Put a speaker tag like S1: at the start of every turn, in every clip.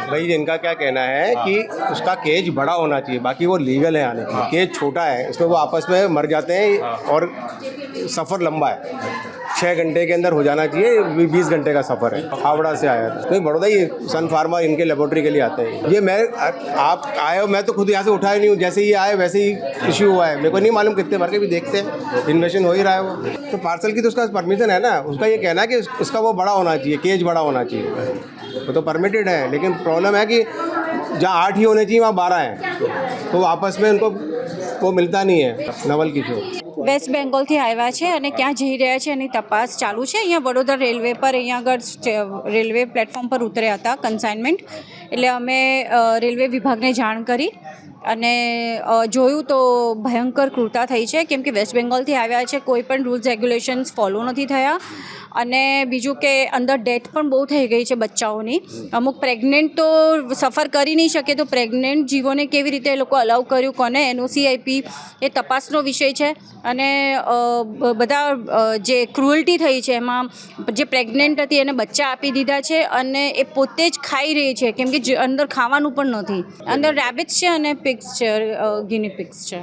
S1: भाई इनका क्या कहना है कि उसका केज बड़ा होना चाहिए, बाकी वो लीगल है आने की। केज छोटा है, इसमें वो आपस में मर जाते हैं और सफ़र लंबा है, 6 घंटे के अंदर हो जाना चाहिए, 20 घंटे का सफ़र है। हावड़ा से आया था तो बड़ौदा, ये सन फार्मा इनके लेबोरेटरी के लिए आते हैं। ये मैं आप आए हो, मैं तो खुद यहाँ से उठाया नहीं हूँ, जैसे ही आए वैसे ही इशू हुआ है। मेरे को नहीं मालूम कितने भर के भी देखते हैं, इन्वेस्टिगेशन हो ही रहा है वो। तो पार्सल की तो उसका परमिशन है ना, उसका ये कहना है कि उसका वो बड़ा होना चाहिए, केज बड़ा होना चाहिए, वो तो परमिटेड है। लेकिन प्रॉब्लम है कि जहाँ 8 ही होने चाहिए वहाँ 12 हैं, तो आपस में उनको वो मिलता नहीं है। नवल किशोर
S2: વેસ્ટ બેંગોલથી આવ્યા છે અને ક્યાં જઈ રહ્યા છે એની તપાસ ચાલુ છે। અહીંયા વડોદરા રેલવે પર અહીંયા આગળ રેલવે પ્લેટફોર્મ પર ઉતર્યા હતા કન્સાઇનમેન્ટ, એટલે અમે રેલવે વિભાગને જાણ કરી અને જોયું તો ભયંકર ક્રૂરતા થઈ છે, કેમ કે વેસ્ટ બેંગોલથી આવ્યા છે, કોઈ પણ રૂલ્સ રેગ્યુલેશન્સ ફોલો નથી થયા અને બીજું કે અંદર ડેથ પણ બહુ થઈ ગઈ છે બચ્ચાઓની। અમુક પ્રેગ્નેન્ટ તો સફર કરી નહીં શકે, તો પ્રેગ્નેન્ટ જીવોને કેવી રીતે એ લોકો અલાઉ કર્યું, કોને એનઓસી આપી, એ તપાસનો વિષય છે। અને બધા જે ક્રુઅલ્ટી થઈ છે એમાં જે પ્રેગ્નેન્ટ હતી એને બચ્ચા આપી દીધા છે અને એ પોતે જ ખાઈ રહી છે, કેમ કે અંદર ખાવાનું પણ નથી। અંદર રેબિટ્સ છે અને પિગ્સ છે, ગિની પિગ્સ છે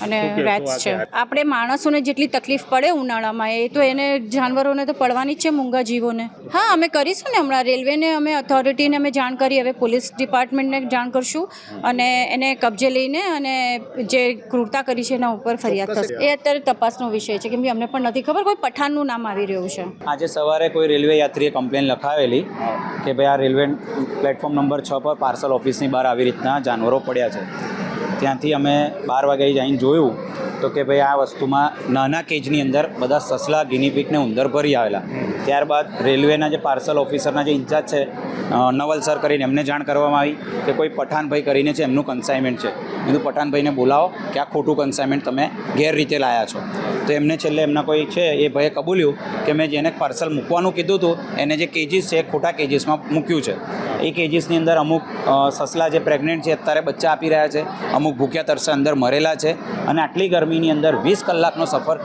S2: અને રેટ્સ છે। આપણે માણસોને જેટલી તકલીફ પડે ઉનાળામાં, એ તો એને જાનવરોને તો પડવાની જ છે, મૂંગા જીવોને। હા, અમે કરીશું ને, હમણાં રેલવેને અમે ઓથોરિટીને અમે જાણ કરી, હવે પોલીસ ડિપાર્ટમેન્ટને જાણ કરશું અને એને કબજે લઈને અને જે ક્રૂરતા કરી છે એના ઉપર ફરિયાદ થશે। એ અત્યારે તપાસનો વિષય છે, કેમ કે અમને પણ નથી ખબર, કોઈ પઠાણનું નામ આવી રહ્યું છે।
S3: આજે સવારે કોઈ રેલવે યાત્રીએ કમ્પ્લેન લખાવેલી કે ભાઈ આ રેલવે પ્લેટફોર્મ નંબર 6 પર પાર્સલ ઓફિસની બહાર આવી રીતના જાનવરો પડ્યા છે। ત્યાંથી અમે 12 વાગે જઈને જોયું તો કે ભાઈ આ વસ્તુમાં નાના કેજની અંદર બધા સસલા, ગિનીપિગને ઉંદર ભરી આવેલા। ત્યારબાદ રેલવેના જે પાર્સલ ઓફિસરના જે ઇન્ચાર્જ છે નવલ સર કરીને, એમને જાણ કરવામાં આવી કે કોઈ પઠાણભાઈ કરીને છે, એમનું કન્સાઇનમેન્ટ છે। કીધું પઠાણભાઈને બોલાવો કે આ ખોટું કન્સાઇનમેન્ટ તમે ગેરરીતે લાયા છો। તો એમને છેલ્લે એમના કોઈ છે એ ભાઈએ કબૂલ્યું કે મેં જેને પાર્સલ મૂકવાનું કીધું હતું એને જે કેજીસ છે ખોટા કેજીસમાં મૂક્યું છે। એ કેજીસની અંદર અમુક સસલા જે પ્રેગ્નેન્ટ છે અત્યારે બચ્ચા આપી રહ્યા છે, અમુક ભૂખ્યા તરસે અંદર મરેલા છે અને આટલી ગરમીની અંદર 20 કલાકનો સફર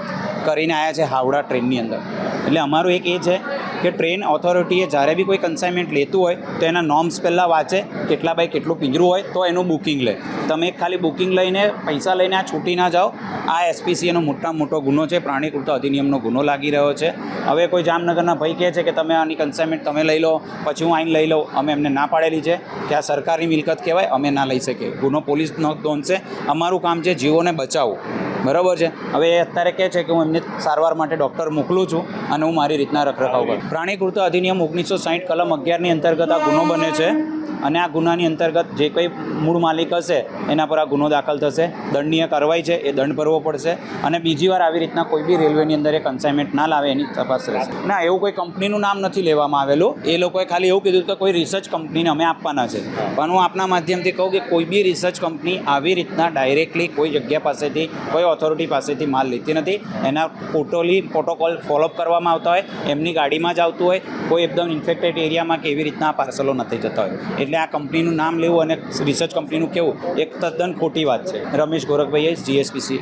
S3: કરીને આવ્યા છે હાવડા ટ્રેનની અંદર। એટલે અમારું એક એ છે કે ટ્રેન ઓથોરિટીએ જ્યારે બી કોઈ કન્સાઇનમેન્ટ લેતું હોય તો એના નોર્મ્સ પહેલાં વાંચે, કેટલા બાય કેટલું પિંજરું હોય તો એનું બુકિંગ લે। તમે ખાલી બુકિંગ લઈને પૈસા લઈને આ છૂટી ના જાઓ। આ એસપીસીએનો મોટામાં મોટો ગુનો છે, પ્રાણી ક્રૂરતા અધિનિયમનો ગુનો લાગી રહ્યો છે। હવે કોઈ જામનગરના ભાઈ કહે છે કે તમે આની કન્સાઇનમેન્ટ તમે લઈ લો, પછી હું આઈને લઈ લઉં, અમે એમને ના પાડેલી છે કે આ સરકારની મિલકત કહેવાય, અમે ના લઈ શકીએ। ગુનો પોલીસ નોંધશે, અમારું કામ છે જીવોને બચાવવું, બરાબર છે। હવે એ અત્યારે કહે છે કે હું એમને સારવાર માટે ડૉક્ટર મોકલું છું અને હું મારી રીતના રખરખાવ કરું। પ્રાણી ક્રૂરતા અધિનિયમ 1960 કલમ 11ની અંતર્ગત આ ગુનો બને છે અને આ ગુનાની અંતર્ગત જે કંઈ મૂળ માલિક હશે એના પર આ ગુનો દાખલ થશે, દંડનીય કાર્યવાહી છે, એ દંડ ભરવો પડશે અને બીજી વાર આવી રીતના કોઈ બી રેલવેની અંદર એ કન્સાઇનમેન્ટ ના લાવે એની તપાસ રહેશે। ના, એવું કોઈ કંપનીનું નામ નથી લેવામાં આવેલું, એ લોકોએ ખાલી એવું કીધું કે કોઈ રિસર્ચ કંપનીને અમે આપવાના છે। પણ હું આપના માધ્યમથી કહું કે કોઈ બી રિસર્ચ કંપની આવી રીતના ડાયરેક્ટલી કોઈ જગ્યા પાસેથી, કોઈ ઓથોરિટી પાસેથી માલ લેતી નથી। એના ટોટલી પ્રોટોકોલ ફોલોઅપ કરવામાં આવતા હોય, એમની ગાડીમાં જ આવતું હોય, કોઈ એકદમ ઇન્ફેક્ટેડ એરિયામાં કે એવી રીતના પાર્સલો નથી જતા હોય। એટલે આ કંપનીનું નામ લેવું અને રિસર્ચ કંપનીનું કહેવું એક તદ્દન ખોટી વાત છે। રમેશ ગોરખભાઈ, જીએસપીસી।